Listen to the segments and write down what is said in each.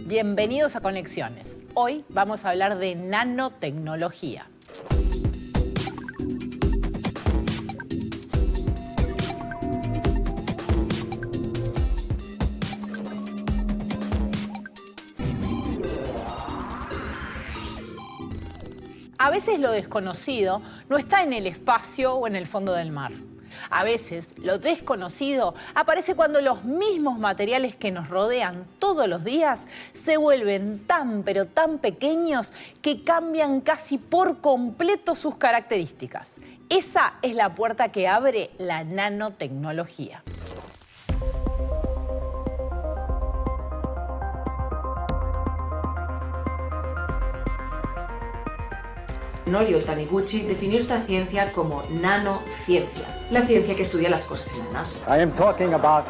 Bienvenidos a Conexiones. Hoy vamos a hablar de nanotecnología. A veces lo desconocido no está en el espacio o en el fondo del mar. A veces lo desconocido aparece cuando los mismos materiales que nos rodean todos los días se vuelven tan pero tan pequeños que cambian casi por completo sus características. Esa es la puerta que abre la nanotecnología. Norio Taniguchi definió esta ciencia como nanociencia, la ciencia que estudia las cosas enanas. I am talking about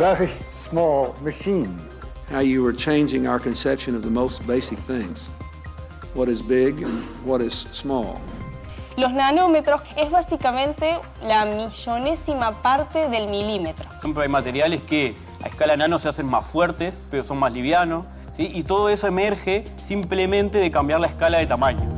very small machines. How you were changing our conception of the most basic things. What is big and what is small. Los nanómetros es básicamente la millonésima parte del milímetro. Por ejemplo, hay materiales que a escala nano se hacen más fuertes, pero son más livianos, ¿sí? Y todo eso emerge simplemente de cambiar la escala de tamaño.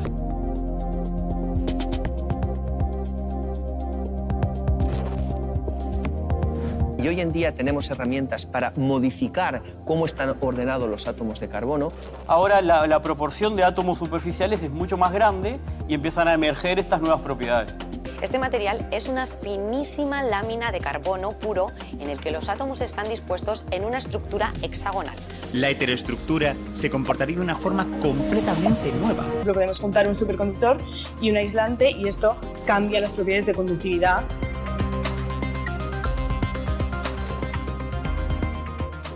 Y hoy en día tenemos herramientas para modificar cómo están ordenados los átomos de carbono. Ahora la proporción de átomos superficiales es mucho más grande y empiezan a emerger estas nuevas propiedades. Este material es una finísima lámina de carbono puro en el que los átomos están dispuestos en una estructura hexagonal. La heteroestructura se comportaría de una forma completamente nueva. Podemos juntar un superconductor y un aislante y esto cambia las propiedades de conductividad.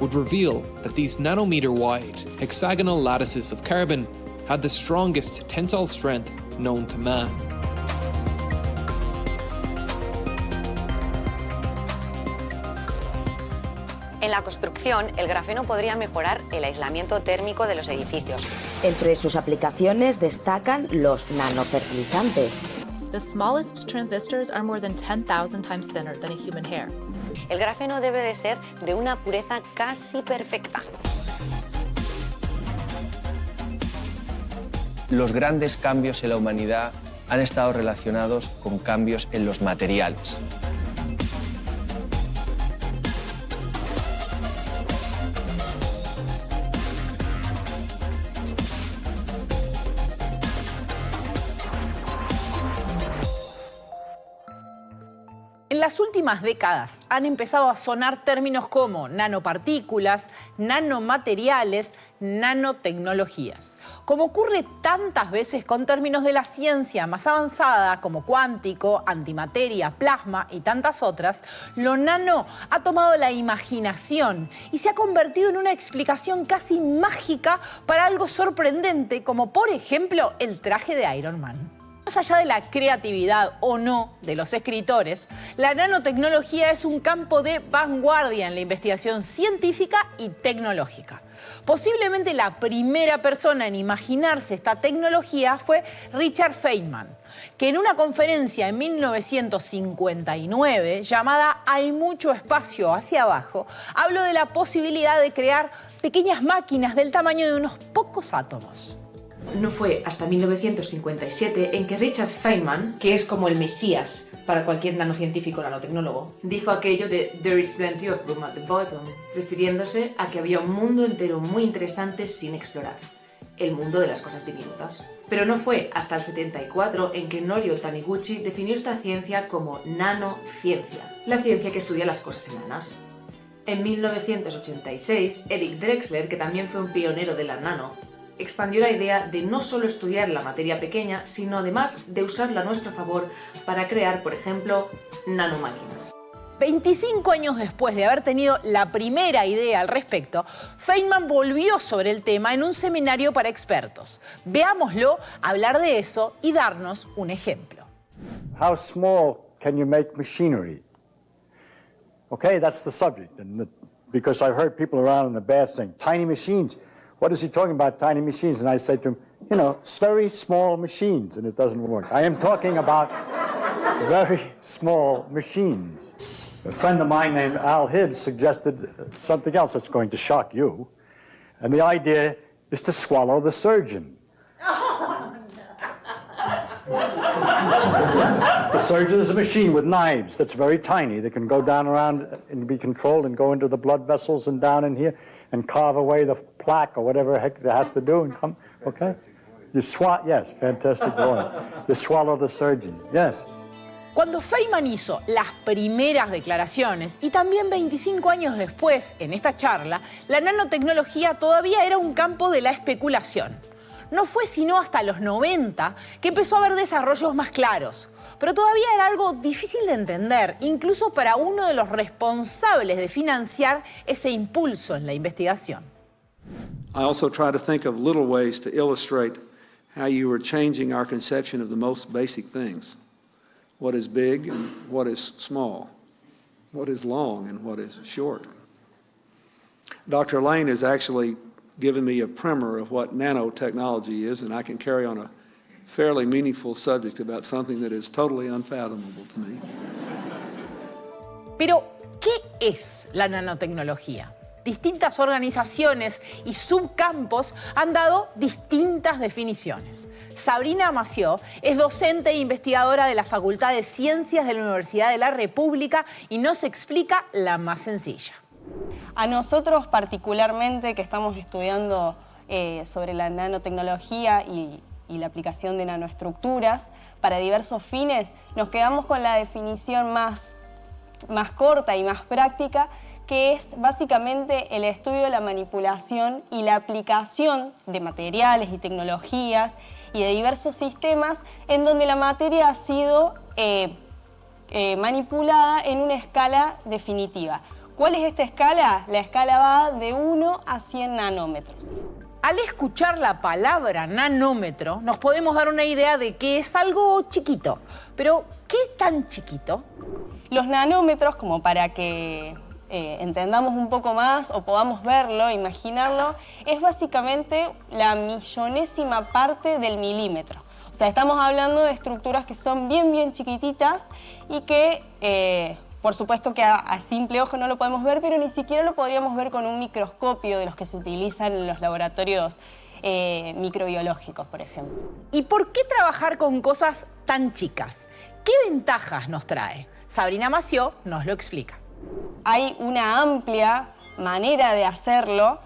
Would reveal that these nanometer-wide hexagonal lattices of carbon had the strongest tensile strength known to man. En la construcción, el grafeno podría mejorar el aislamiento térmico de los edificios. Entre sus aplicaciones destacan los nanofertilizantes. The smallest transistors are more than 10,000 times thinner than a human hair. El grafeno debe de ser de una pureza casi perfecta. Los grandes cambios en la humanidad han estado relacionados con cambios en los materiales. En las últimas décadas han empezado a sonar términos como nanopartículas, nanomateriales, nanotecnologías. Como ocurre tantas veces con términos de la ciencia más avanzada como cuántico, antimateria, plasma y tantas otras, lo nano ha tomado la imaginación y se ha convertido en una explicación casi mágica para algo sorprendente como por ejemplo el traje de Iron Man. Más allá de la creatividad o no de los escritores, la nanotecnología es un campo de vanguardia en la investigación científica y tecnológica. Posiblemente la primera persona en imaginarse esta tecnología fue Richard Feynman, que en una conferencia en 1959 llamada Hay mucho espacio hacia abajo, habló de la posibilidad de crear pequeñas máquinas del tamaño de unos pocos átomos. No fue hasta 1957 en que Richard Feynman, que es como el mesías para cualquier nanocientífico nanotecnólogo, dijo aquello de "There is plenty of room at the bottom", refiriéndose a que había un mundo entero muy interesante sin explorar, el mundo de las cosas diminutas. Pero no fue hasta el 74 en que Norio Taniguchi definió esta ciencia como nanociencia, la ciencia que estudia las cosas enanas. En 1986, Eric Drexler, que también fue un pionero de la nano, expandió la idea de no solo estudiar la materia pequeña, sino además de usarla a nuestro favor para crear, por ejemplo, nanomáquinas. 25 años después de haber tenido la primera idea al respecto, Feynman volvió sobre el tema en un seminario para expertos. Veámoslo hablar de eso y darnos un ejemplo. How small can you make machinery? Okay, that's the subject. Because I've heard people around in the bath saying, tiny machines. What is he talking about, tiny machines? And I say to him, you know, very small machines, and it doesn't work. I am talking about very small machines. A friend of mine named Al Hibbs suggested something else that's going to shock you. And the idea is to swallow the surgeon. The surgeon is a machine with knives that's very tiny. They can go down around and be controlled and go into the blood vessels and down in here and carve away the plaque or whatever the heck it has to do and come, okay? Yes, fantastic boy. You swallow the surgeon, yes. Cuando Feynman hizo las primeras declaraciones y también 25 años después, en esta charla, la nanotecnología todavía era un campo de la especulación. No fue sino hasta los 90 que empezó a haber desarrollos más claros, pero todavía era algo difícil de entender, incluso para uno de los responsables de financiar ese impulso en la investigación. I also try to think of little ways to illustrate how you are changing our conception of the most basic things. What is big and what is small. What is long and what is short. Dr. Lane has actually given me a primer of what nanotechnology is, and I can carry on a fairly meaningful subject about something that is totally unfathomable to me. Pero, ¿qué es la nanotecnología? Distintas organizaciones y subcampos han dado distintas definiciones. Sabrina Massieu es docente e investigadora de la Facultad de Ciencias de la Universidad de la República y nos explica la más sencilla. A nosotros particularmente, que estamos estudiando sobre la nanotecnología y la aplicación de nanoestructuras para diversos fines, nos quedamos con la definición más corta y más práctica, que es básicamente el estudio de la manipulación y la aplicación de materiales y tecnologías y de diversos sistemas en donde la materia ha sido manipulada en una escala definitiva. ¿Cuál es esta escala? La escala va de 1 a 100 nanómetros. Al escuchar la palabra nanómetro, nos podemos dar una idea de que es algo chiquito. Pero, ¿qué tan chiquito? Los nanómetros, como para que entendamos un poco más o podamos verlo, imaginarlo, es básicamente la millonésima parte del milímetro. O sea, estamos hablando de estructuras que son bien chiquititas y que, por supuesto que a simple ojo no lo podemos ver, pero ni siquiera lo podríamos ver con un microscopio de los que se utilizan en los laboratorios microbiológicos, por ejemplo. ¿Y por qué trabajar con cosas tan chicas? ¿Qué ventajas nos trae? Sabrina Massieu nos lo explica. Hay una amplia manera de hacerlo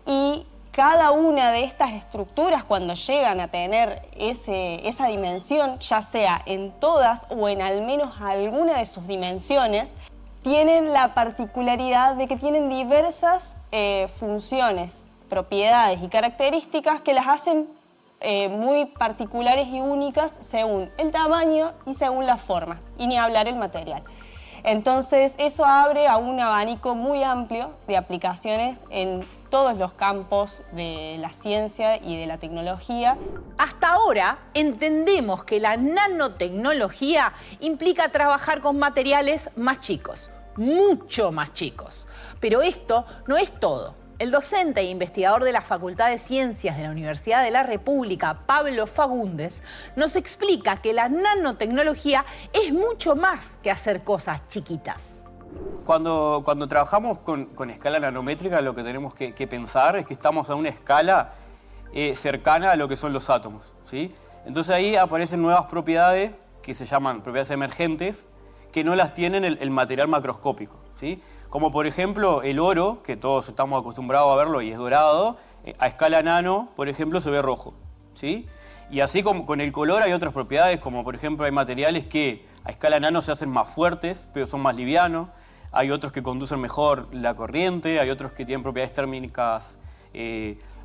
y cada una de estas estructuras, cuando llegan a tener esa dimensión, ya sea en todas o en al menos alguna de sus dimensiones, tienen la particularidad de que tienen diversas funciones, propiedades y características que las hacen muy particulares y únicas según el tamaño y según la forma, y ni hablar el material. Entonces, eso abre a un abanico muy amplio de aplicaciones en todos los campos de la ciencia y de la tecnología. Hasta ahora entendemos que la nanotecnología implica trabajar con materiales más chicos, mucho más chicos. Pero esto no es todo. El docente e investigador de la Facultad de Ciencias de la Universidad de la República, Pablo Fagundes, nos explica que la nanotecnología es mucho más que hacer cosas chiquitas. Cuando trabajamos con escala nanométrica, lo que tenemos que pensar es que estamos a una escala cercana a lo que son los átomos, ¿sí? Entonces ahí aparecen nuevas propiedades que se llaman propiedades emergentes, que no las tienen el material macroscópico, ¿sí? Como por ejemplo el oro, que todos estamos acostumbrados a verlo y es dorado, a escala nano, por ejemplo, se ve rojo, ¿sí? Y así con el color hay otras propiedades, como por ejemplo hay materiales que a escala nano se hacen más fuertes, pero son más livianos. Hay otros que conducen mejor la corriente, hay otros que tienen propiedades térmicas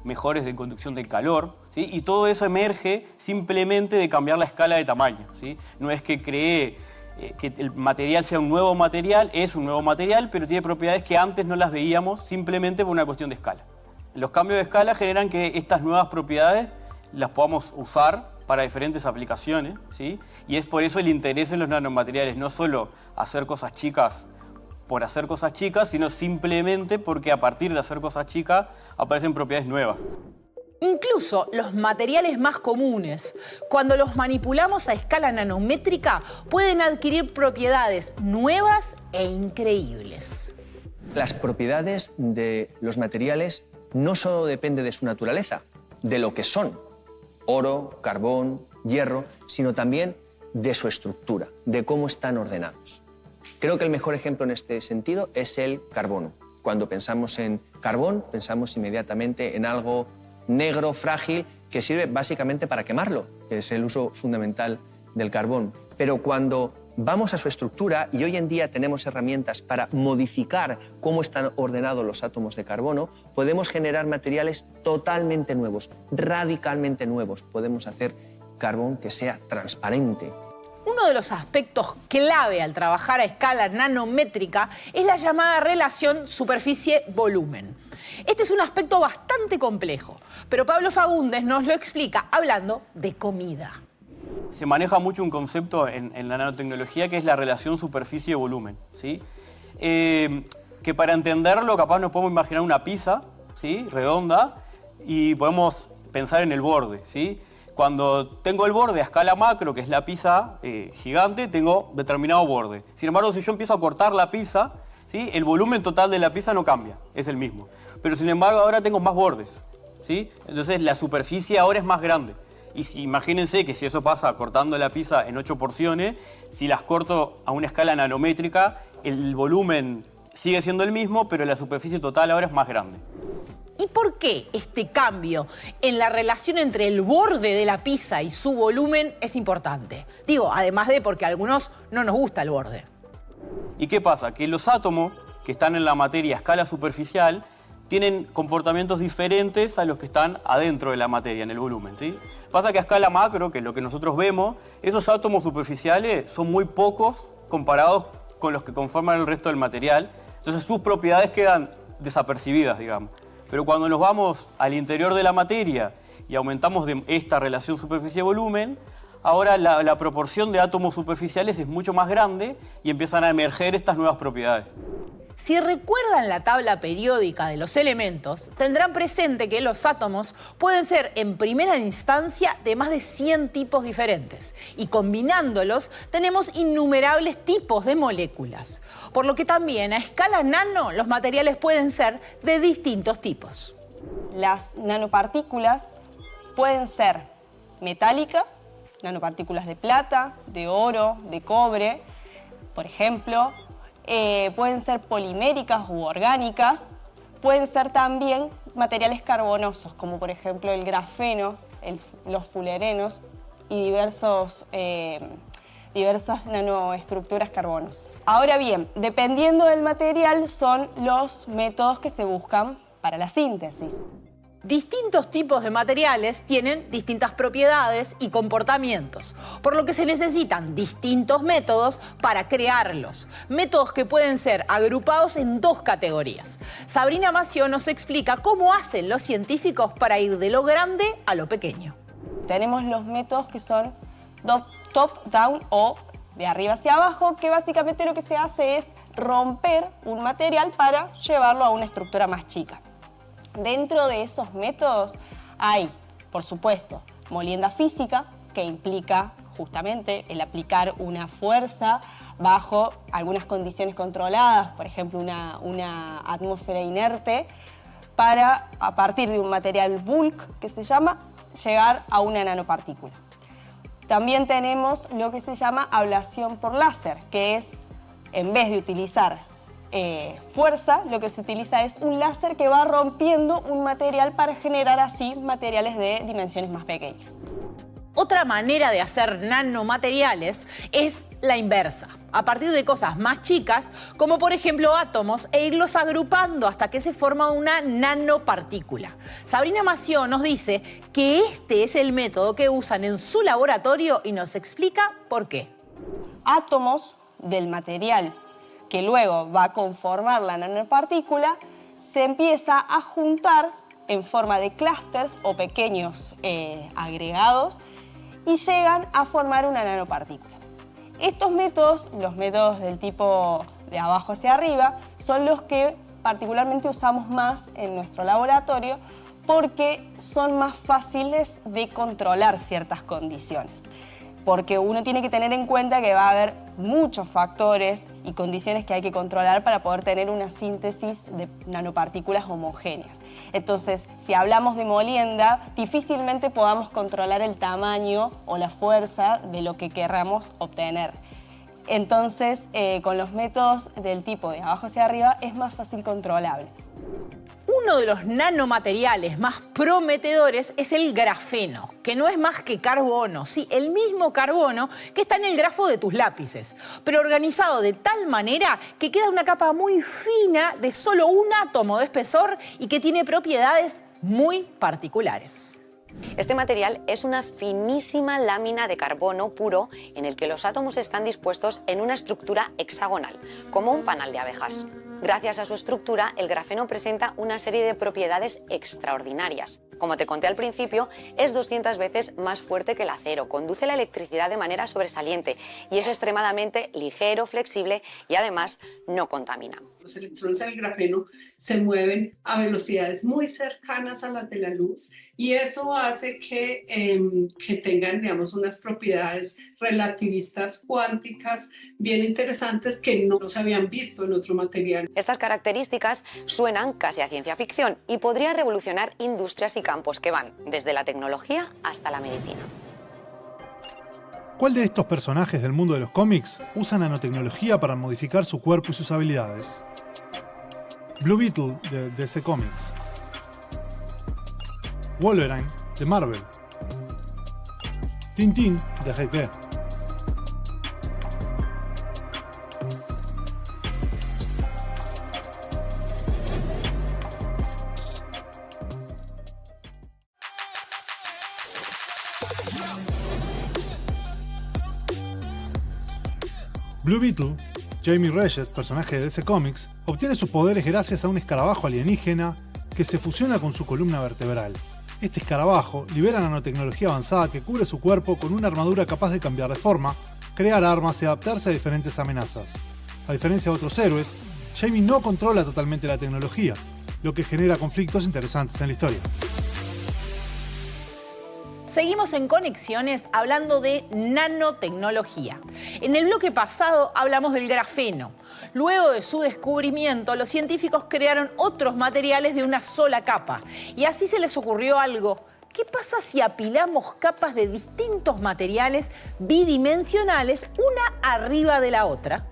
mejores de conducción del calor, ¿sí? Y todo eso emerge simplemente de cambiar la escala de tamaño, ¿sí? No es que que el material sea un nuevo material, es un nuevo material, pero tiene propiedades que antes no las veíamos simplemente por una cuestión de escala. Los cambios de escala generan que estas nuevas propiedades las podamos usar para diferentes aplicaciones, ¿sí? Y es por eso el interés en los nanomateriales, no solo hacer cosas chicas por hacer cosas chicas, sino simplemente porque a partir de hacer cosas chicas aparecen propiedades nuevas. Incluso los materiales más comunes, cuando los manipulamos a escala nanométrica, pueden adquirir propiedades nuevas e increíbles. Las propiedades de los materiales no solo dependen de su naturaleza, de lo que son, oro, carbón, hierro, sino también de su estructura, de cómo están ordenados. Creo que el mejor ejemplo en este sentido es el carbono. Cuando pensamos en carbón, pensamos inmediatamente en algo negro, frágil, que sirve básicamente para quemarlo, que es el uso fundamental del carbón. Pero cuando vamos a su estructura, y hoy en día tenemos herramientas para modificar cómo están ordenados los átomos de carbono, podemos generar materiales totalmente nuevos, radicalmente nuevos. Podemos hacer carbón que sea transparente. Uno de los aspectos clave al trabajar a escala nanométrica es la llamada relación superficie-volumen. Este es un aspecto bastante complejo, pero Pablo Fagundes nos lo explica hablando de comida. Se maneja mucho un concepto en la nanotecnología que es la relación superficie-volumen, ¿sí? Que para entenderlo capaz nos podemos imaginar una pizza, ¿sí? Redonda, y podemos pensar en el borde, ¿sí? Cuando tengo el borde a escala macro, que es la pizza gigante, tengo determinado borde. Sin embargo, si yo empiezo a cortar la pizza, ¿sí? El volumen total de la pizza no cambia, es el mismo. Pero sin embargo, ahora tengo más bordes, ¿sí? Entonces la superficie ahora es más grande. Y imagínense que si eso pasa cortando la pizza en 8 porciones, si las corto a una escala nanométrica, el volumen sigue siendo el mismo, pero la superficie total ahora es más grande. ¿Y por qué este cambio en la relación entre el borde de la pizza y su volumen es importante? Digo, además de porque a algunos no nos gusta el borde. ¿Y qué pasa? Que los átomos que están en la materia a escala superficial tienen comportamientos diferentes a los que están adentro de la materia, en el volumen, ¿sí? Pasa que a escala macro, que es lo que nosotros vemos, esos átomos superficiales son muy pocos comparados con los que conforman el resto del material. Entonces sus propiedades quedan desapercibidas, digamos. Pero cuando nos vamos al interior de la materia y aumentamos de esta relación superficie-volumen, ahora la proporción de átomos superficiales es mucho más grande y empiezan a emerger estas nuevas propiedades. Si recuerdan la tabla periódica de los elementos, tendrán presente que los átomos pueden ser en primera instancia de más de 100 tipos diferentes y combinándolos tenemos innumerables tipos de moléculas, por lo que también a escala nano los materiales pueden ser de distintos tipos. Las nanopartículas pueden ser metálicas, nanopartículas de plata, de oro, de cobre, por ejemplo. Pueden ser poliméricas u orgánicas, pueden ser también materiales carbonosos, como por ejemplo el grafeno, los fulerenos y diversas nanoestructuras carbonosas. Ahora bien, dependiendo del material son los métodos que se buscan para la síntesis. Distintos tipos de materiales tienen distintas propiedades y comportamientos, por lo que se necesitan distintos métodos para crearlos. Métodos que pueden ser agrupados en dos categorías. Sabrina Mació nos explica cómo hacen los científicos para ir de lo grande a lo pequeño. Tenemos los métodos que son top-down o de arriba hacia abajo, que básicamente lo que se hace es romper un material para llevarlo a una estructura más chica. Dentro de esos métodos hay, por supuesto, molienda física, que implica justamente el aplicar una fuerza bajo algunas condiciones controladas, por ejemplo, una atmósfera inerte, para, a partir de un material bulk, que se llama, llegar a una nanopartícula. También tenemos lo que se llama ablación por láser, que es, en vez de utilizar fuerza, lo que se utiliza es un láser que va rompiendo un material para generar así materiales de dimensiones más pequeñas. Otra manera de hacer nanomateriales es la inversa, a partir de cosas más chicas, como por ejemplo átomos, e irlos agrupando hasta que se forma una nanopartícula. Sabrina Mació nos dice que este es el método que usan en su laboratorio y nos explica por qué. Átomos del material que luego va a conformar la nanopartícula, se empieza a juntar en forma de clústeres o pequeños agregados y llegan a formar una nanopartícula. Estos métodos, los métodos del tipo de abajo hacia arriba, son los que particularmente usamos más en nuestro laboratorio porque son más fáciles de controlar ciertas condiciones. Porque uno tiene que tener en cuenta que va a haber muchos factores y condiciones que hay que controlar para poder tener una síntesis de nanopartículas homogéneas. Entonces, si hablamos de molienda, difícilmente podamos controlar el tamaño o la fuerza de lo que queramos obtener. Entonces, con los métodos del tipo de abajo hacia arriba es más fácil controlable. Uno de los nanomateriales más prometedores es el grafeno, que no es más que carbono, sí, el mismo carbono que está en el grafo de tus lápices, pero organizado de tal manera que queda una capa muy fina de solo un átomo de espesor y que tiene propiedades muy particulares. Este material es una finísima lámina de carbono puro en el que los átomos están dispuestos en una estructura hexagonal, como un panal de abejas. Gracias a su estructura, el grafeno presenta una serie de propiedades extraordinarias. Como te conté al principio, es 200 veces más fuerte que el acero, conduce la electricidad de manera sobresaliente y es extremadamente ligero, flexible y además no contamina. Los electrones del grafeno se mueven a velocidades muy cercanas a las de la luz y eso hace que tengan, digamos, unas propiedades relativistas cuánticas bien interesantes que no se habían visto en otro material. Estas características suenan casi a ciencia ficción y podría revolucionar industrias y campos que van desde la tecnología hasta la medicina. ¿Cuál de estos personajes del mundo de los cómics usa nanotecnología para modificar su cuerpo y sus habilidades? Blue Beetle de DC Comics, Wolverine de Marvel, Tintín de GK. Blue Beetle, Jamie Reyes, personaje de DC Comics, obtiene sus poderes gracias a un escarabajo alienígena que se fusiona con su columna vertebral. Este escarabajo libera nanotecnología avanzada que cubre su cuerpo con una armadura capaz de cambiar de forma, crear armas y adaptarse a diferentes amenazas. A diferencia de otros héroes, Jamie no controla totalmente la tecnología, lo que genera conflictos interesantes en la historia. Seguimos en Conexiones hablando de nanotecnología. En el bloque pasado hablamos del grafeno. Luego de su descubrimiento, los científicos crearon otros materiales de una sola capa. Y así se les ocurrió algo. ¿Qué pasa si apilamos capas de distintos materiales bidimensionales una arriba de la otra?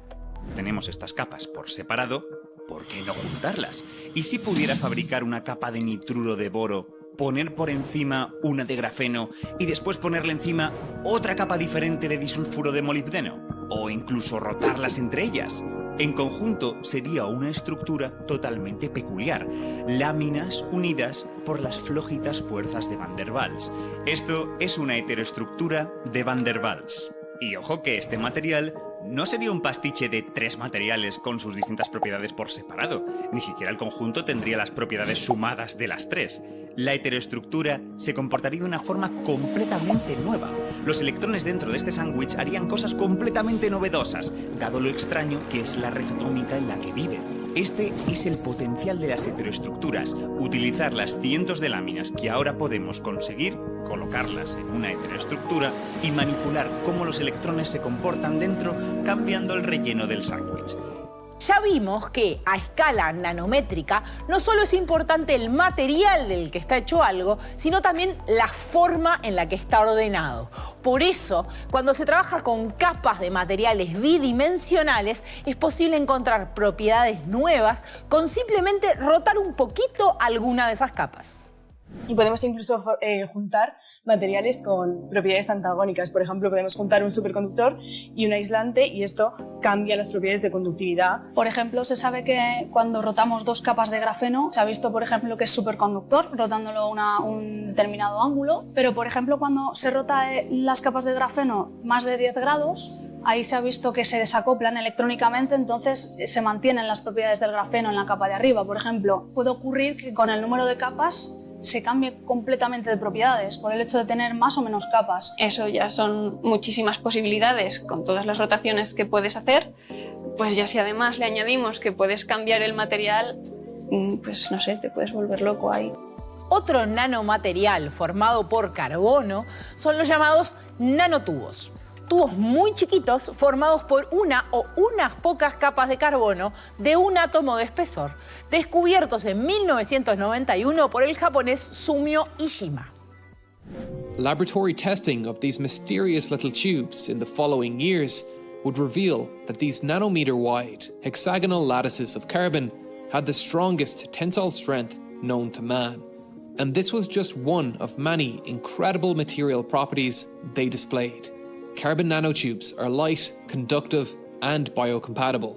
Tenemos estas capas por separado, ¿por qué no juntarlas? ¿Y si pudiera fabricar una capa de nitruro de boro, poner por encima una de grafeno y después ponerle encima otra capa diferente de disulfuro de molibdeno? O incluso rotarlas entre ellas. En conjunto sería una estructura totalmente peculiar, láminas unidas por las flojitas fuerzas de Van der Waals. Esto es una heteroestructura de Van der Waals. Y ojo que este material no sería un pastiche de 3 materiales con sus distintas propiedades por separado, ni siquiera el conjunto tendría las propiedades sumadas de las 3. La heteroestructura se comportaría de una forma completamente nueva. Los electrones dentro de este sándwich harían cosas completamente novedosas, dado lo extraño que es la red atómica en la que viven. Este es el potencial de las heteroestructuras, utilizar las cientos de láminas que ahora podemos conseguir, colocarlas en una heteroestructura y manipular cómo los electrones se comportan dentro, cambiando el relleno del sándwich. Ya vimos que a escala nanométrica no solo es importante el material del que está hecho algo, sino también la forma en la que está ordenado. Por eso, cuando se trabaja con capas de materiales bidimensionales, es posible encontrar propiedades nuevas con simplemente rotar un poquito alguna de esas capas. Y podemos incluso juntar materiales con propiedades antagónicas. Por ejemplo, podemos juntar un superconductor y un aislante y esto cambia las propiedades de conductividad. Por ejemplo, se sabe que cuando rotamos 2 capas de grafeno, se ha visto, por ejemplo, que es superconductor, rotándolo a un determinado ángulo. Pero, por ejemplo, cuando se rota las capas de grafeno más de 10 grados, ahí se ha visto que se desacoplan electrónicamente, entonces se mantienen las propiedades del grafeno en la capa de arriba. Por ejemplo, puede ocurrir que con el número de capas se cambie completamente de propiedades por el hecho de tener más o menos capas. Eso ya son muchísimas posibilidades con todas las rotaciones que puedes hacer, pues ya si además le añadimos que puedes cambiar el material, pues no sé, te puedes volver loco ahí. Otro nanomaterial formado por carbono son los llamados nanotubos. Tubos muy chiquitos formados por una o unas pocas capas de carbono de un átomo de espesor, descubiertos en 1991 por el japonés Sumio Ishima. Laboratory testing of these mysterious little tubes in the following years would reveal that these nanometer-wide hexagonal lattices of carbon had the strongest tensile strength known to man. And this was just one of many incredible material properties they displayed. Carbon nanotubes are light, conductive, and biocompatible.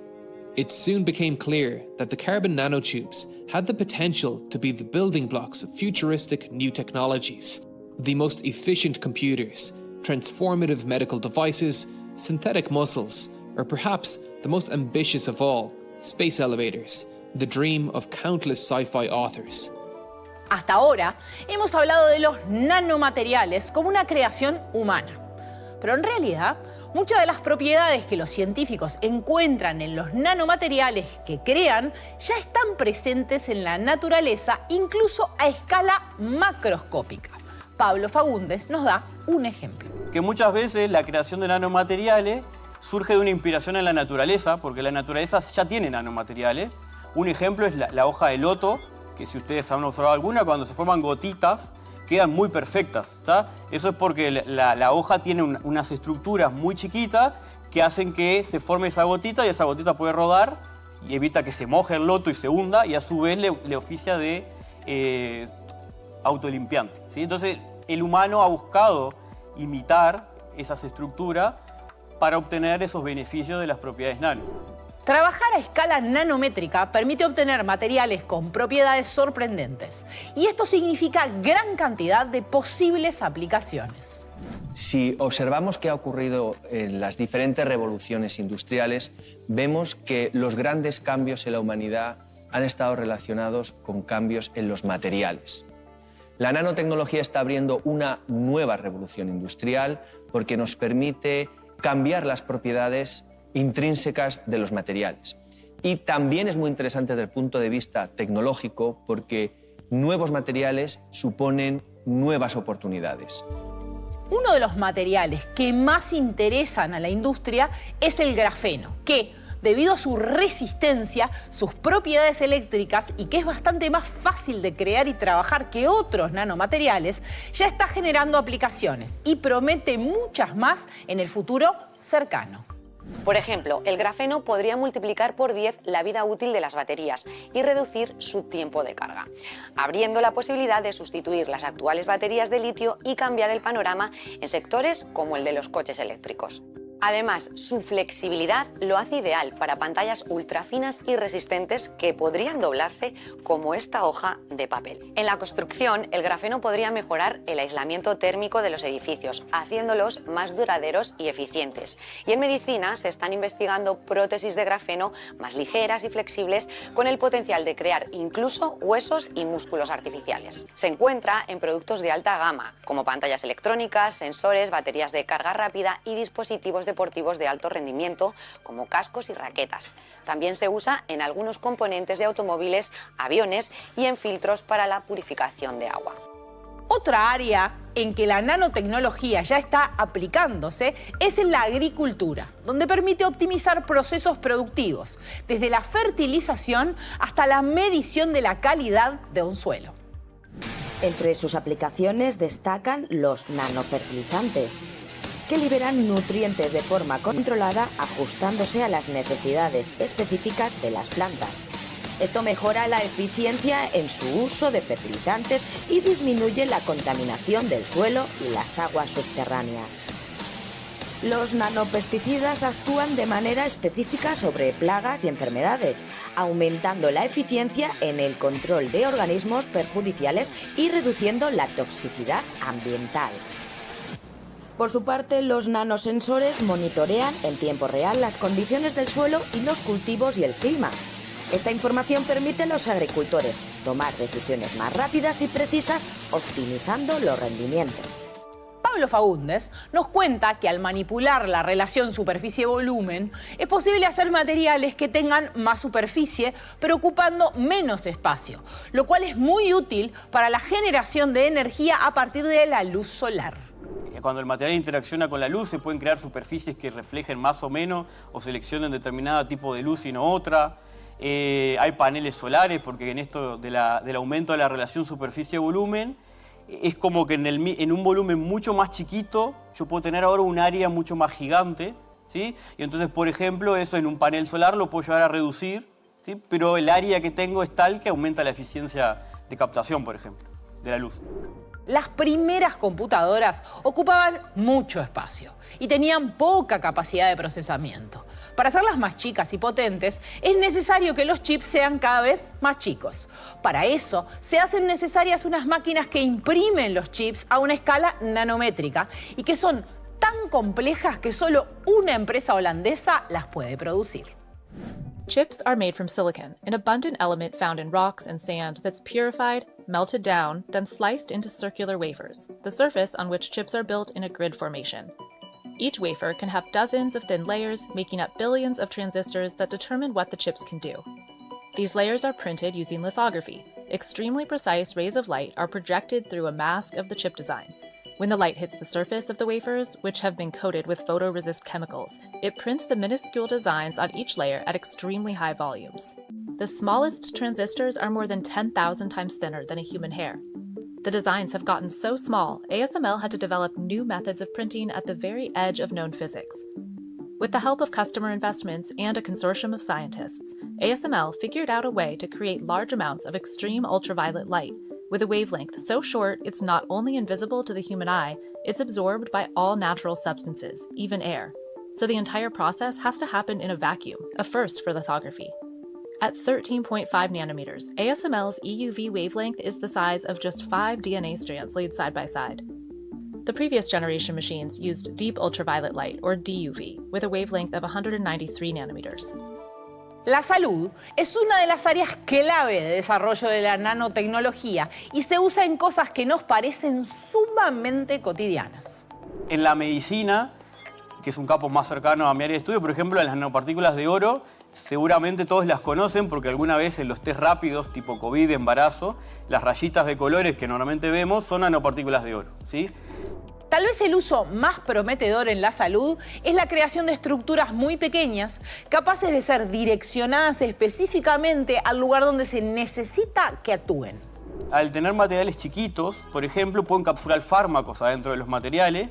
It soon became clear that the carbon nanotubes had the potential to be the building blocks of futuristic new technologies, the most efficient computers, transformative medical devices, synthetic muscles, or perhaps the most ambitious of all, space elevators, the dream of countless sci-fi authors. Hasta ahora hemos hablado de los nanomateriales como una creación humana. Pero en realidad, muchas de las propiedades que los científicos encuentran en los nanomateriales que crean ya están presentes en la naturaleza, incluso a escala macroscópica. Pablo Fagundes nos da un ejemplo. Que muchas veces la creación de nanomateriales surge de una inspiración en la naturaleza, porque la naturaleza ya tiene nanomateriales. Un ejemplo es la hoja de loto, que si ustedes han observado alguna, cuando se forman gotitas, quedan muy perfectas, ¿tá? Eso es porque la hoja tiene unas estructuras muy chiquitas que hacen que se forme esa gotita y esa gotita puede rodar y evita que se moje el loto y se hunda y a su vez le oficia de autolimpiante, ¿sí? Entonces el humano ha buscado imitar esas estructuras para obtener esos beneficios de las propiedades nano. Trabajar a escala nanométrica permite obtener materiales con propiedades sorprendentes. Y esto significa gran cantidad de posibles aplicaciones. Si observamos qué ha ocurrido en las diferentes revoluciones industriales, vemos que los grandes cambios en la humanidad han estado relacionados con cambios en los materiales. La nanotecnología está abriendo una nueva revolución industrial porque nos permite cambiar las propiedades intrínsecas de los materiales. Y también es muy interesante desde el punto de vista tecnológico porque nuevos materiales suponen nuevas oportunidades. Uno de los materiales que más interesan a la industria es el grafeno, que, debido a su resistencia, sus propiedades eléctricas y que es bastante más fácil de crear y trabajar que otros nanomateriales, ya está generando aplicaciones y promete muchas más en el futuro cercano. Por ejemplo, el grafeno podría multiplicar por 10 la vida útil de las baterías y reducir su tiempo de carga, abriendo la posibilidad de sustituir las actuales baterías de litio y cambiar el panorama en sectores como el de los coches eléctricos. Además, su flexibilidad lo hace ideal para pantallas ultrafinas y resistentes que podrían doblarse como esta hoja de papel. En la construcción, el grafeno podría mejorar el aislamiento térmico de los edificios, haciéndolos más duraderos y eficientes. Y en medicina se están investigando prótesis de grafeno más ligeras y flexibles con el potencial de crear incluso huesos y músculos artificiales. Se encuentra en productos de alta gama, como pantallas electrónicas, sensores, baterías de carga rápida y dispositivos deportivos de alto rendimiento como cascos y raquetas. También se usa en algunos componentes de automóviles, aviones y en filtros para la purificación de agua. Otra área en que la nanotecnología ya está aplicándose es en la agricultura, donde permite optimizar procesos productivos, desde la fertilización hasta la medición de la calidad de un suelo. Entre sus aplicaciones destacan los nanofertilizantes, que liberan nutrientes de forma controlada ajustándose a las necesidades específicas de las plantas. Esto mejora la eficiencia en su uso de fertilizantes y disminuye la contaminación del suelo y las aguas subterráneas. Los nanopesticidas actúan de manera específica sobre plagas y enfermedades, aumentando la eficiencia en el control de organismos perjudiciales y reduciendo la toxicidad ambiental. Por su parte, los nanosensores monitorean en tiempo real las condiciones del suelo y los cultivos y el clima. Esta información permite a los agricultores tomar decisiones más rápidas y precisas, optimizando los rendimientos. Pablo Faúndez nos cuenta que al manipular la relación superficie-volumen es posible hacer materiales que tengan más superficie pero ocupando menos espacio, lo cual es muy útil para la generación de energía a partir de la luz solar. Cuando el material interacciona con la luz se pueden crear superficies que reflejen más o menos o seleccionen determinado tipo de luz y no otra. Hay paneles solares porque en esto del aumento de la relación superficie-volumen es como que en un volumen mucho más chiquito yo puedo tener ahora un área mucho más gigante, ¿sí? Y entonces, por ejemplo, eso en un panel solar lo puedo llegar a reducir, ¿sí? Pero el área que tengo es tal que aumenta la eficiencia de captación, por ejemplo, de la luz. Las primeras computadoras ocupaban mucho espacio y tenían poca capacidad de procesamiento. Para hacerlas más chicas y potentes, es necesario que los chips sean cada vez más chicos. Para eso, se hacen necesarias unas máquinas que imprimen los chips a una escala nanométrica y que son tan complejas que solo una empresa holandesa las puede producir. Chips are made from silicon, an abundant element found in rocks and sand that's purified, melted down, then sliced into circular wafers, the surface on which chips are built in a grid formation. Each wafer can have dozens of thin layers, making up billions of transistors that determine what the chips can do. These layers are printed using lithography. Extremely precise rays of light are projected through a mask of the chip design. When the light hits the surface of the wafers, which have been coated with photoresist chemicals, it prints the minuscule designs on each layer at extremely high volumes. The smallest transistors are more than 10,000 times thinner than a human hair. The designs have gotten so small, ASML had to develop new methods of printing at the very edge of known physics. With the help of customer investments and a consortium of scientists, ASML figured out a way to create large amounts of extreme ultraviolet light, with a wavelength so short it's not only invisible to the human eye, it's absorbed by all natural substances, even air. So the entire process has to happen in a vacuum, a first for lithography. At 13.5 nanometers, ASML's EUV wavelength is the size of just 5 DNA strands laid side by side. The previous generation machines used deep ultraviolet light, or DUV, with a wavelength of 193 nanometers. La salud es una de las áreas clave de desarrollo de la nanotecnología y se usa en cosas que nos parecen sumamente cotidianas. En la medicina, que es un campo más cercano a mi área de estudio, por ejemplo, las nanopartículas de oro, seguramente todos las conocen porque alguna vez en los test rápidos, tipo COVID, embarazo, las rayitas de colores que normalmente vemos son nanopartículas de oro, ¿sí? Tal vez el uso más prometedor en la salud es la creación de estructuras muy pequeñas, capaces de ser direccionadas específicamente al lugar donde se necesita que actúen. Al tener materiales chiquitos, por ejemplo, puedo encapsular fármacos adentro de los materiales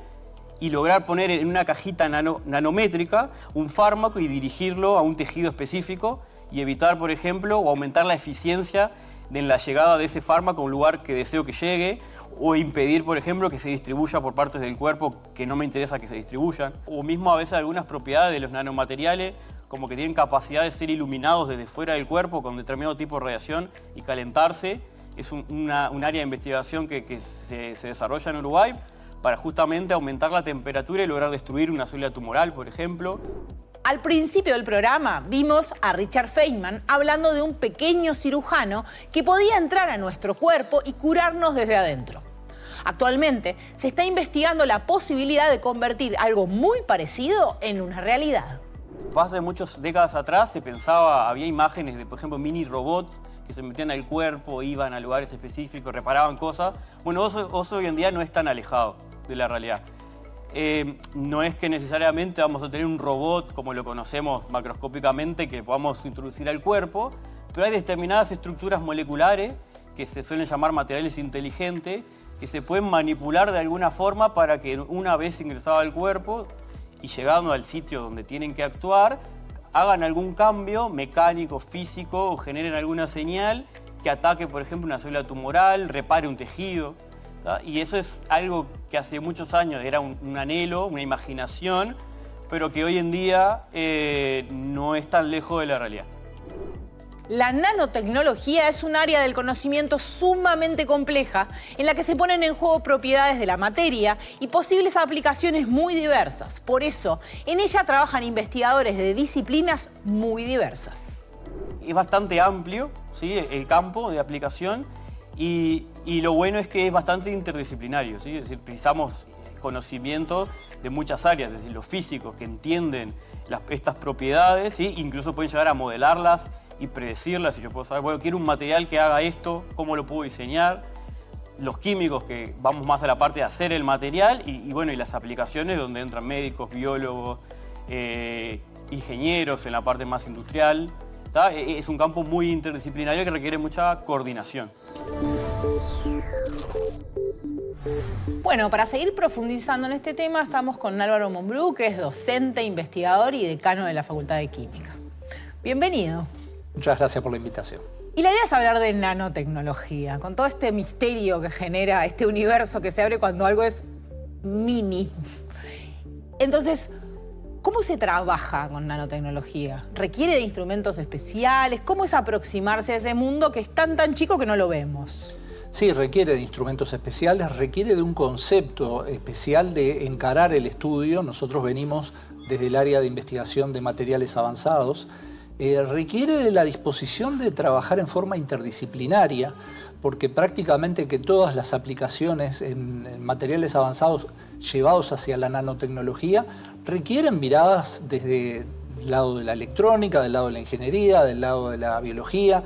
y lograr poner en una cajita nanométrica un fármaco y dirigirlo a un tejido específico y evitar, por ejemplo, o aumentar la eficiencia de la llegada de ese fármaco a un lugar que deseo que llegue, o impedir, por ejemplo, que se distribuya por partes del cuerpo que no me interesa que se distribuyan. O mismo a veces algunas propiedades de los nanomateriales, como que tienen capacidad de ser iluminados desde fuera del cuerpo con determinado tipo de radiación y calentarse. Es un área de investigación que se desarrolla en Uruguay para justamente aumentar la temperatura y lograr destruir una célula tumoral, por ejemplo. Al principio del programa vimos a Richard Feynman hablando de un pequeño cirujano que podía entrar a nuestro cuerpo y curarnos desde adentro. Actualmente se está investigando la posibilidad de convertir algo muy parecido en una realidad. Hace muchas décadas atrás se pensaba, había imágenes de, por ejemplo, mini robots que se metían al cuerpo, iban a lugares específicos, reparaban cosas. Bueno, eso hoy en día no es tan alejado de la realidad. No es que necesariamente vamos a tener un robot como lo conocemos macroscópicamente que podamos introducir al cuerpo, pero hay determinadas estructuras moleculares que se suelen llamar materiales inteligentes que se pueden manipular de alguna forma para que una vez ingresado al cuerpo y llegando al sitio donde tienen que actuar, hagan algún cambio mecánico, físico o generen alguna señal que ataque, por ejemplo, una célula tumoral, repare un tejido. ¿tá? Y eso es algo que hace muchos años era un anhelo, una imaginación, pero que hoy en día no es tan lejos de la realidad. La nanotecnología es un área del conocimiento sumamente compleja en la que se ponen en juego propiedades de la materia y posibles aplicaciones muy diversas. Por eso, en ella trabajan investigadores de disciplinas muy diversas. Es bastante amplio, ¿sí? El campo de aplicación y lo bueno es que es bastante interdisciplinario, ¿sí? Es decir, precisamos conocimiento de muchas áreas, desde los físicos que entienden estas propiedades, ¿sí? Incluso pueden llegar a modelarlas y predecirlas. Y yo puedo saber, bueno, quiero un material que haga esto, ¿cómo lo puedo diseñar? Los químicos, que vamos más a la parte de hacer el material, y bueno, y las aplicaciones donde entran médicos, biólogos, ingenieros en la parte más industrial. ¿Tá? Es un campo muy interdisciplinario que requiere mucha coordinación. Bueno, para seguir profundizando en este tema, estamos con Álvaro Monbrú, que es docente, investigador y decano de la Facultad de Química. Bienvenido. Muchas gracias por la invitación. Y la idea es hablar de nanotecnología, con todo este misterio que genera este universo que se abre cuando algo es mini. Entonces, ¿cómo se trabaja con nanotecnología? ¿Requiere de instrumentos especiales? ¿Cómo es aproximarse a ese mundo que es tan chico que no lo vemos? Sí, requiere de instrumentos especiales, requiere de un concepto especial de encarar el estudio. Nosotros venimos desde el área de investigación de materiales avanzados. Requiere de la disposición de trabajar en forma interdisciplinaria, porque prácticamente que todas las aplicaciones en materiales avanzados llevados hacia la nanotecnología requieren miradas desde el lado de la electrónica, del lado de la ingeniería, del lado de la biología,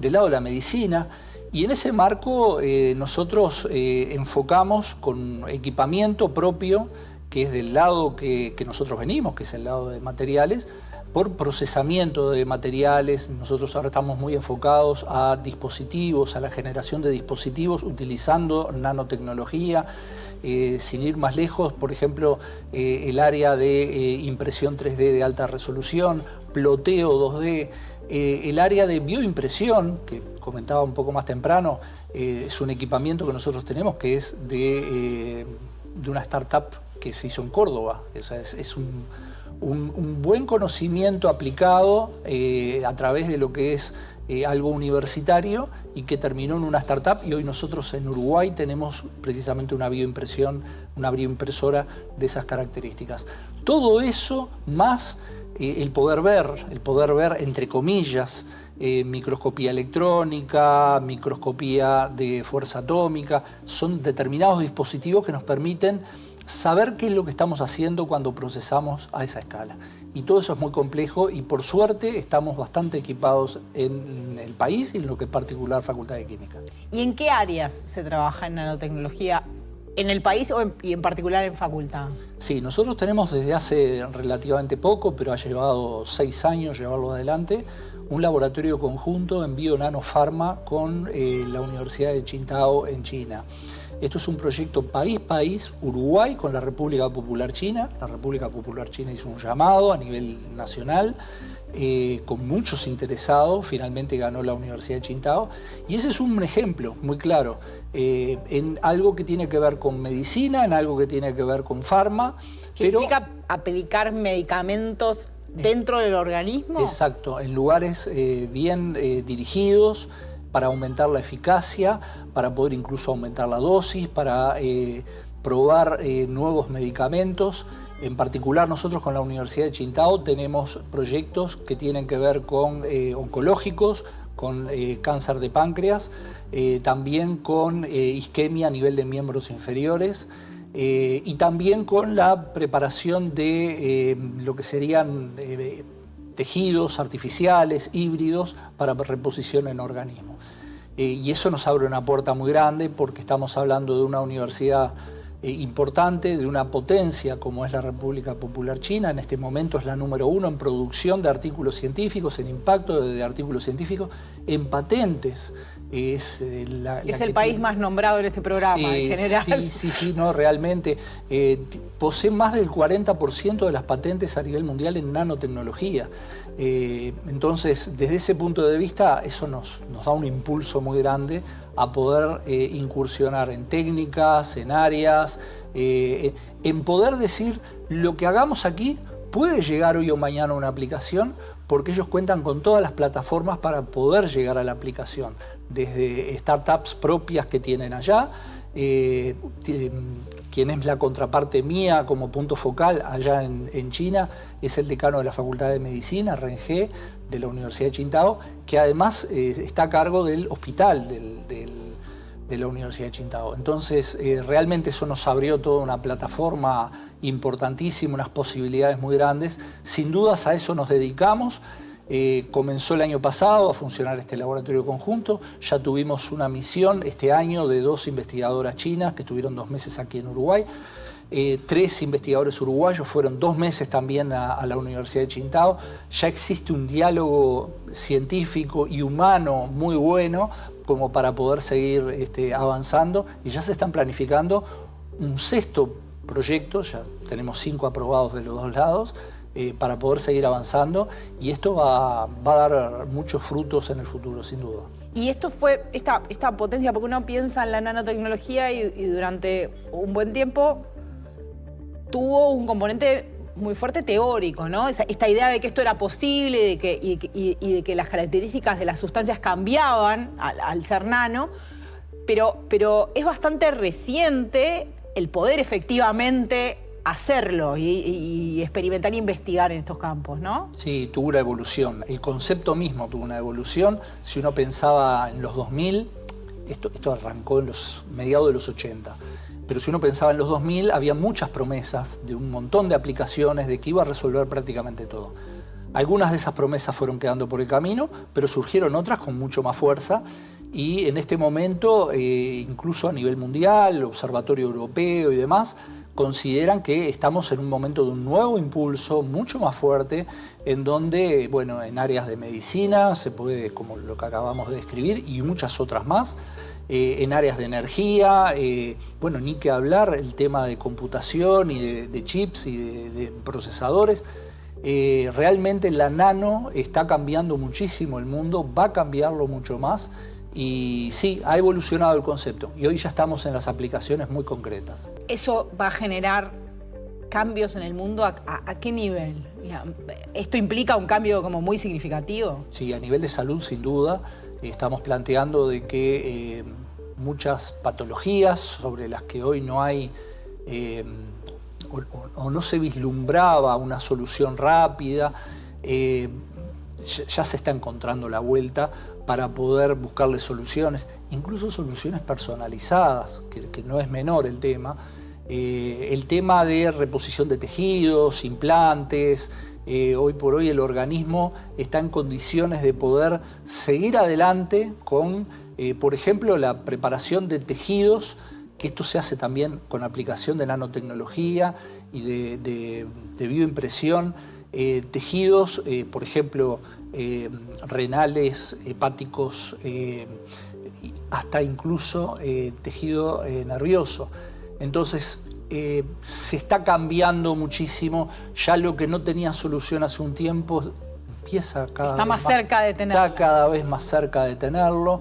del lado de la medicina. Y en ese marco nosotros enfocamos con equipamiento propio, que es del lado que nosotros venimos, que es el lado de materiales, por procesamiento de materiales. Nosotros ahora estamos muy enfocados a dispositivos, a la generación de dispositivos utilizando nanotecnología. Sin ir más lejos, por ejemplo, el área de impresión 3D de alta resolución, ploteo 2D, el área de bioimpresión, que comentaba un poco más temprano, es un equipamiento que nosotros tenemos que es de una startup que se hizo en Córdoba. Es un buen conocimiento aplicado a través de lo que es algo universitario y que terminó en una startup, y hoy nosotros en Uruguay tenemos precisamente una bioimpresión, una bioimpresora de esas características. Todo eso más el poder ver entre comillas, microscopía electrónica, microscopía de fuerza atómica, son determinados dispositivos que nos permiten saber qué es lo que estamos haciendo cuando procesamos a esa escala. Y todo eso es muy complejo y por suerte estamos bastante equipados en el país y en lo que es particular Facultad de Química. ¿Y en qué áreas se trabaja en nanotecnología en el país y en particular en facultad? Sí, nosotros tenemos desde hace relativamente poco, pero ha llevado 6 años llevarlo adelante, un laboratorio conjunto en Bio-Nanofarma con la Universidad de Qingdao en China. Esto es un proyecto país-país, Uruguay con la República Popular China. La República Popular China hizo un llamado a nivel nacional, con muchos interesados, finalmente ganó la Universidad de Qingdao. Y ese es un ejemplo muy claro, en algo que tiene que ver con medicina, en algo que tiene que ver con farma. ¿Qué implica aplicar medicamentos dentro del organismo? Exacto, en lugares bien dirigidos, para aumentar la eficacia, para poder incluso aumentar la dosis, para probar nuevos medicamentos. En particular, nosotros con la Universidad de Qingdao tenemos proyectos que tienen que ver con oncológicos, con cáncer de páncreas, también con isquemia a nivel de miembros inferiores, y también con la preparación de lo que serían tejidos artificiales, híbridos, para reposición en organismos. Y eso nos abre una puerta muy grande porque estamos hablando de una universidad importante, de una potencia como es la República Popular China. En este momento es la número 1 en producción de artículos científicos, en impacto de artículos científicos, en patentes. Es el país más nombrado en este programa, en general. Sí, no, realmente. Posee más del 40% de las patentes a nivel mundial en nanotecnología. Entonces, desde ese punto de vista, eso nos da un impulso muy grande a poder incursionar en técnicas, en áreas, en poder decir lo que hagamos aquí puede llegar hoy o mañana a una aplicación, porque ellos cuentan con todas las plataformas para poder llegar a la aplicación, desde startups propias que tienen allá, quien es la contraparte mía como punto focal allá en China es el decano de la Facultad de Medicina, Ren He, de la Universidad de Qingdao, que además está a cargo del hospital, del de la Universidad de Qingdao. Entonces, realmente eso nos abrió toda una plataforma importantísima, unas posibilidades muy grandes. Sin dudas a eso nos dedicamos. Comenzó el año pasado a funcionar este laboratorio conjunto. Ya tuvimos una misión este año de 2 investigadoras chinas que estuvieron 2 meses aquí en Uruguay. 3 investigadores uruguayos fueron 2 meses también a la Universidad de Qingdao. Ya existe un diálogo científico y humano muy bueno como para poder seguir avanzando, y ya se están planificando un 6º proyecto, ya tenemos 5 aprobados de los 2 lados, para poder seguir avanzando, y esto va a dar muchos frutos en el futuro, sin duda. Y esto fue esta potencia, porque uno piensa en la nanotecnología y durante un buen tiempo tuvo un componente muy fuerte teórico, ¿no? Esta idea de que esto era posible y de que las características de las sustancias cambiaban al ser nano, pero es bastante reciente el poder efectivamente hacerlo y experimentar e investigar en estos campos, ¿no? Sí, tuvo una evolución. El concepto mismo tuvo una evolución. Si uno pensaba en los 2000, esto arrancó en los mediados de los 80. Pero si uno pensaba en los 2000, había muchas promesas de un montón de aplicaciones, de que iba a resolver prácticamente todo. Algunas de esas promesas fueron quedando por el camino, pero surgieron otras con mucho más fuerza. Y en este momento, incluso a nivel mundial, el Observatorio Europeo y demás, consideran que estamos en un momento de un nuevo impulso mucho más fuerte, en donde, bueno, en áreas de medicina se puede, como lo que acabamos de describir, y muchas otras más, en áreas de energía, bueno, ni que hablar el tema de computación y de chips y de procesadores. Realmente la nano está cambiando muchísimo el mundo, va a cambiarlo mucho más, y sí, ha evolucionado el concepto y hoy ya estamos en las aplicaciones muy concretas. ¿Eso va a generar cambios en el mundo? ¿A qué nivel? ¿Esto implica un cambio como muy significativo? Sí, a nivel de salud, sin duda. Estamos planteando de que muchas patologías sobre las que hoy no hay o no se vislumbraba una solución rápida, ya se está encontrando la vuelta para poder buscarle soluciones, incluso soluciones personalizadas, que no es menor el tema. El tema de reposición de tejidos, implantes. Hoy por hoy el organismo está en condiciones de poder seguir adelante con, por ejemplo, la preparación de tejidos, que esto se hace también con aplicación de nanotecnología y de bioimpresión. Tejidos, por ejemplo, renales, hepáticos, hasta incluso tejido nervioso. Entonces, se está cambiando muchísimo. Ya lo que no tenía solución hace un tiempo empieza está más cerca de tenerlo. Está cada vez más cerca de tenerlo.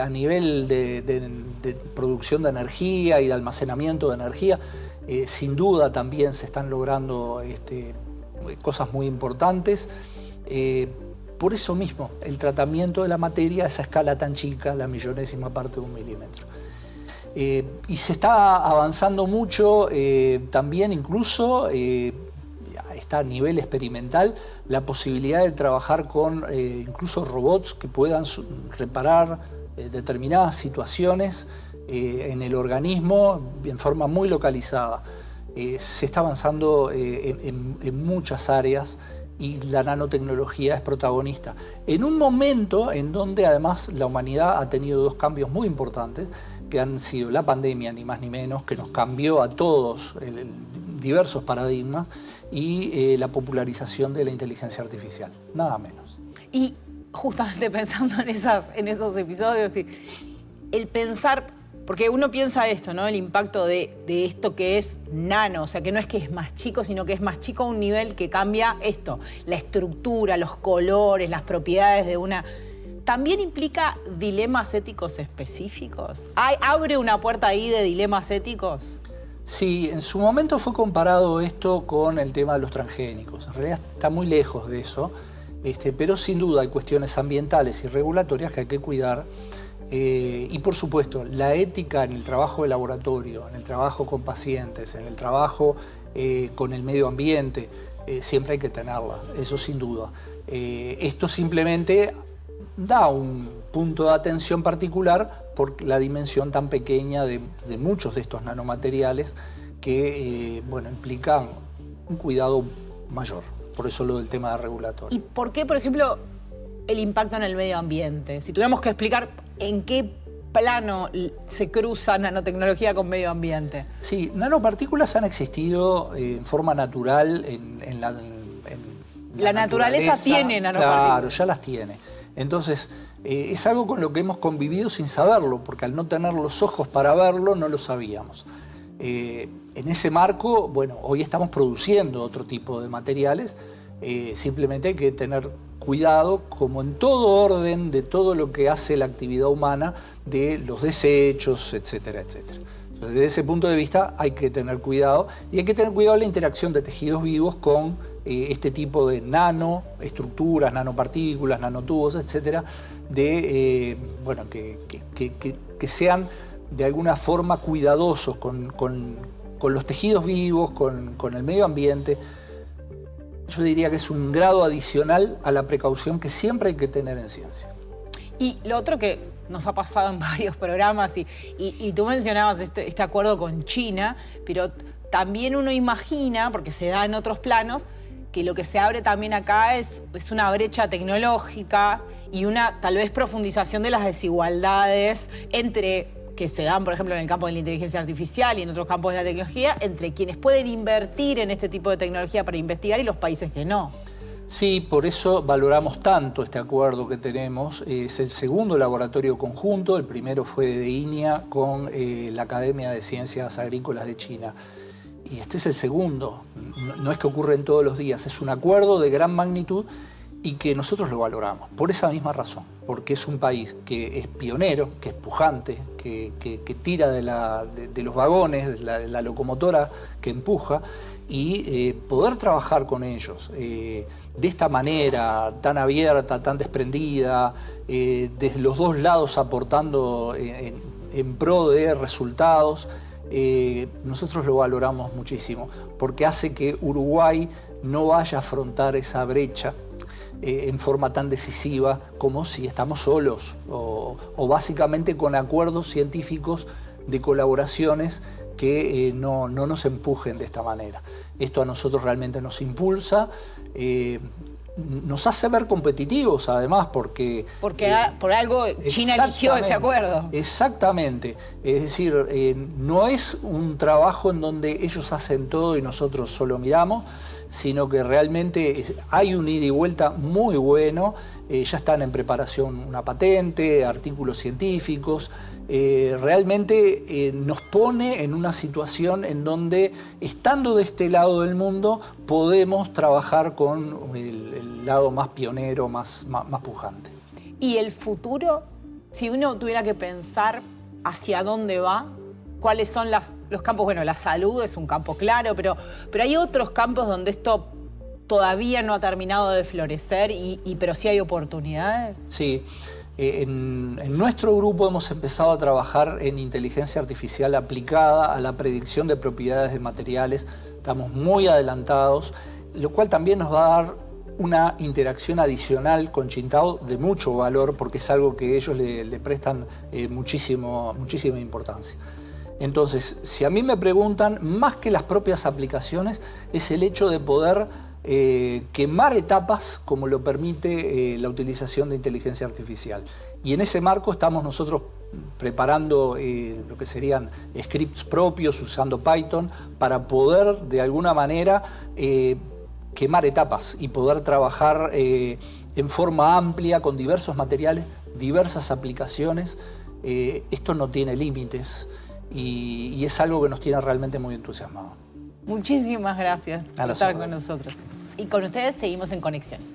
A nivel de producción de energía y de almacenamiento de energía, sin duda también se están logrando cosas muy importantes. Por eso mismo, el tratamiento de la materia a esa escala tan chica, la millonésima parte de 1 milímetro. Y se está avanzando mucho, también incluso está a nivel experimental la posibilidad de trabajar con incluso robots que puedan reparar determinadas situaciones en el organismo en forma muy localizada. Se está avanzando en muchas áreas y la nanotecnología es protagonista. En un momento en donde además la humanidad ha tenido 2 cambios muy importantes, que han sido la pandemia, ni más ni menos, que nos cambió a todos diversos paradigmas, y la popularización de la inteligencia artificial, nada menos. Y justamente pensando en esos episodios, y el pensar, porque uno piensa esto, ¿no? El impacto de esto que es nano, o sea, que no es que es más chico, sino que es más chico a un nivel que cambia esto, la estructura, los colores, las propiedades de una... ¿También implica dilemas éticos específicos? ¿Abre una puerta ahí de dilemas éticos? Sí, en su momento fue comparado esto con el tema de los transgénicos. En realidad está muy lejos de eso, pero sin duda hay cuestiones ambientales y regulatorias que hay que cuidar. Y por supuesto, la ética en el trabajo de laboratorio, en el trabajo con pacientes, en el trabajo con el medio ambiente, siempre hay que tenerla, eso sin duda. Esto simplemente da un punto de atención particular por la dimensión tan pequeña de muchos de estos nanomateriales que implican un cuidado mayor. Por eso lo del tema regulatorio. ¿Y por qué, por ejemplo, el impacto en el medio ambiente? Si tuviéramos que explicar en qué plano se cruza nanotecnología con medio ambiente. Sí, nanopartículas han existido en forma natural en la naturaleza tiene nanopartículas. Claro, ya las tiene. Entonces, es algo con lo que hemos convivido sin saberlo, porque al no tener los ojos para verlo, no lo sabíamos. En ese marco, hoy estamos produciendo otro tipo de materiales, simplemente hay que tener cuidado, como en todo orden de todo lo que hace la actividad humana, de los desechos, etcétera, etcétera. Entonces, desde ese punto de vista hay que tener cuidado, y hay que tener cuidado en la interacción de tejidos vivos con este tipo de nanoestructuras, nanopartículas, nanotubos, etcétera, que sean de alguna forma cuidadosos con los tejidos vivos, con el medio ambiente. Yo diría que es un grado adicional a la precaución que siempre hay que tener en ciencia. Y lo otro que nos ha pasado en varios programas, y tú mencionabas este acuerdo con China, pero también uno imagina, porque se da en otros planos, que lo que se abre también acá es una brecha tecnológica y una tal vez profundización de las desigualdades que se dan, por ejemplo, en el campo de la inteligencia artificial y en otros campos de la tecnología, entre quienes pueden invertir en este tipo de tecnología para investigar y los países que no. Sí, por eso valoramos tanto este acuerdo que tenemos. Es el segundo laboratorio conjunto, el primero fue de INIA con la Academia de Ciencias Agrícolas de China. Y este es el segundo, no es que ocurren todos los días, es un acuerdo de gran magnitud y que nosotros lo valoramos, por esa misma razón, porque es un país que es pionero, que es pujante, que tira de los vagones, de la locomotora que empuja, y poder trabajar con ellos de esta manera tan abierta, tan desprendida, desde los dos lados aportando en pro de resultados, nosotros lo valoramos muchísimo, porque hace que Uruguay no vaya a afrontar esa brecha en forma tan decisiva como si estamos solos o básicamente con acuerdos científicos de colaboraciones que no nos empujen de esta manera. Esto a nosotros realmente nos impulsa, nos hace ver competitivos además porque por algo China eligió ese acuerdo. Exactamente, es decir, no es un trabajo en donde ellos hacen todo y nosotros solo miramos, sino que realmente hay un ida y vuelta muy bueno, ya están en preparación una patente, artículos científicos, realmente nos pone en una situación en donde, estando de este lado del mundo, podemos trabajar con el lado más pionero, más pujante. ¿Y el futuro? Si uno tuviera que pensar hacia dónde va, ¿cuáles son los campos? Bueno, la salud es un campo claro, pero hay otros campos donde esto todavía no ha terminado de florecer, pero sí hay oportunidades. Sí. En nuestro grupo hemos empezado a trabajar en inteligencia artificial aplicada a la predicción de propiedades de materiales. Estamos muy adelantados, lo cual también nos va a dar una interacción adicional con Qingdao de mucho valor, porque es algo que ellos le prestan muchísima importancia. Entonces, si a mí me preguntan, más que las propias aplicaciones, es el hecho de poder quemar etapas como lo permite la utilización de inteligencia artificial. Y en ese marco estamos nosotros preparando lo que serían scripts propios usando Python para poder de alguna manera quemar etapas y poder trabajar en forma amplia con diversos materiales, diversas aplicaciones. Esto no tiene límites y es algo que nos tiene realmente muy entusiasmados. Muchísimas gracias por estar con nosotros. Y con ustedes seguimos en Conexiones.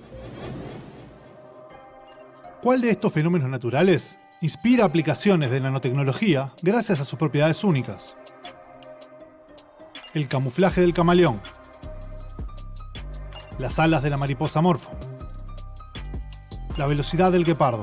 ¿Cuál de estos fenómenos naturales inspira aplicaciones de nanotecnología gracias a sus propiedades únicas? El camuflaje del camaleón, las alas de la mariposa morfo, la velocidad del guepardo.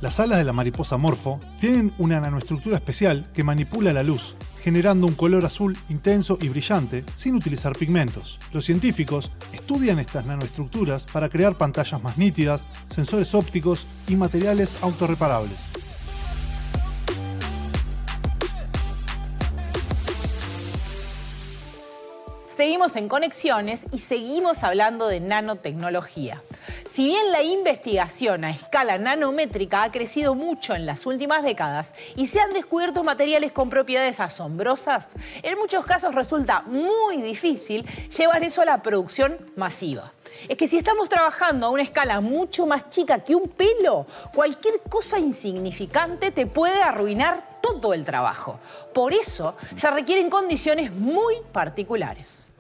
Las alas de la mariposa morfo tienen una nanoestructura especial que manipula la luz, generando un color azul intenso y brillante sin utilizar pigmentos. Los científicos estudian estas nanoestructuras para crear pantallas más nítidas, sensores ópticos y materiales autorreparables. Seguimos en Conexiones y seguimos hablando de nanotecnología. Si bien la investigación a escala nanométrica ha crecido mucho en las últimas décadas y se han descubierto materiales con propiedades asombrosas, en muchos casos resulta muy difícil llevar eso a la producción masiva. Es que si estamos trabajando a una escala mucho más chica que un pelo, cualquier cosa insignificante te puede arruinar todo el trabajo. Por eso se requieren condiciones muy particulares.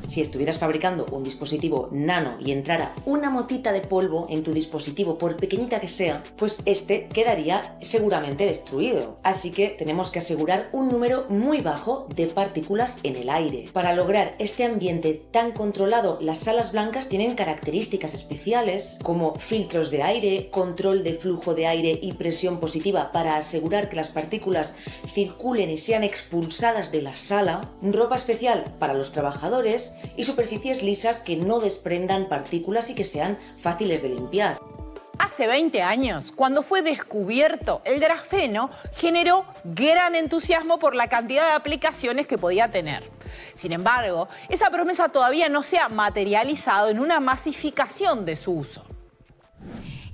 Si estuvieras fabricando un dispositivo nano y entrara una motita de polvo en tu dispositivo, por pequeñita que sea, pues este quedaría seguramente destruido. Así que tenemos que asegurar un número muy bajo de partículas en el aire. Para lograr este ambiente tan controlado, las salas blancas tienen características especiales como filtros de aire, control de flujo de aire y presión positiva para asegurar que las partículas circulen y sean expulsadas de la sala, ropa especial para los trabajadores y superficies lisas que no desprendan partículas y que sean fáciles de limpiar. Hace 20 años, cuando fue descubierto el grafeno, generó gran entusiasmo por la cantidad de aplicaciones que podía tener. Sin embargo, esa promesa todavía no se ha materializado en una masificación de su uso.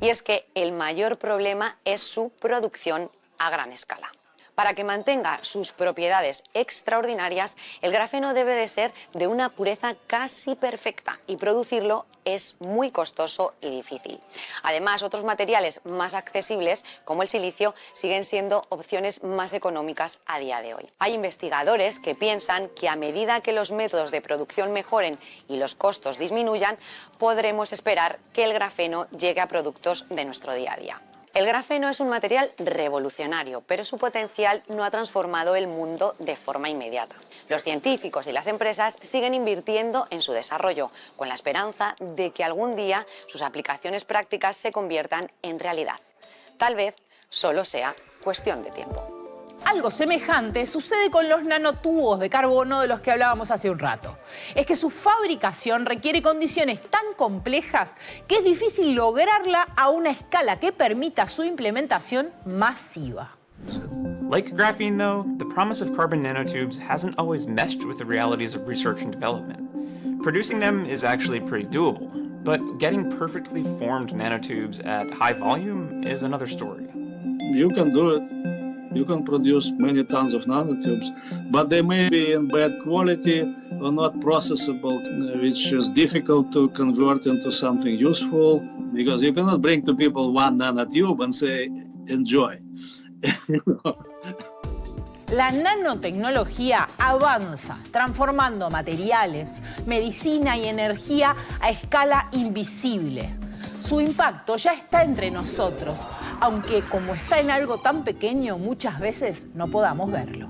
Y es que el mayor problema es su producción a gran escala. Para que mantenga sus propiedades extraordinarias, el grafeno debe de ser de una pureza casi perfecta y producirlo es muy costoso y difícil. Además, otros materiales más accesibles, como el silicio, siguen siendo opciones más económicas a día de hoy. Hay investigadores que piensan que a medida que los métodos de producción mejoren y los costos disminuyan, podremos esperar que el grafeno llegue a productos de nuestro día a día. El grafeno es un material revolucionario, pero su potencial no ha transformado el mundo de forma inmediata. Los científicos y las empresas siguen invirtiendo en su desarrollo, con la esperanza de que algún día sus aplicaciones prácticas se conviertan en realidad. Tal vez solo sea cuestión de tiempo. Algo semejante sucede con los nanotubos de carbono de los que hablábamos hace un rato. Es que su fabricación requiere condiciones tan complejas que es difícil lograrla a una escala que permita su implementación masiva. Like graphene, though, the promise of carbon nanotubes hasn't always meshed with the realities of research and development. Producing them is actually pretty doable, but getting perfectly formed nanotubes at high volume is another story. You can do it. You can produce many tons of nanotubes, but they may be in bad quality or not processable, which is difficult to convert into something useful, because you cannot bring to people one nanotube and say, enjoy. La nanotecnología avanza, transformando materiales, medicina y energía a escala invisible. Su impacto ya está entre nosotros, aunque como está en algo tan pequeño, muchas veces no podamos verlo.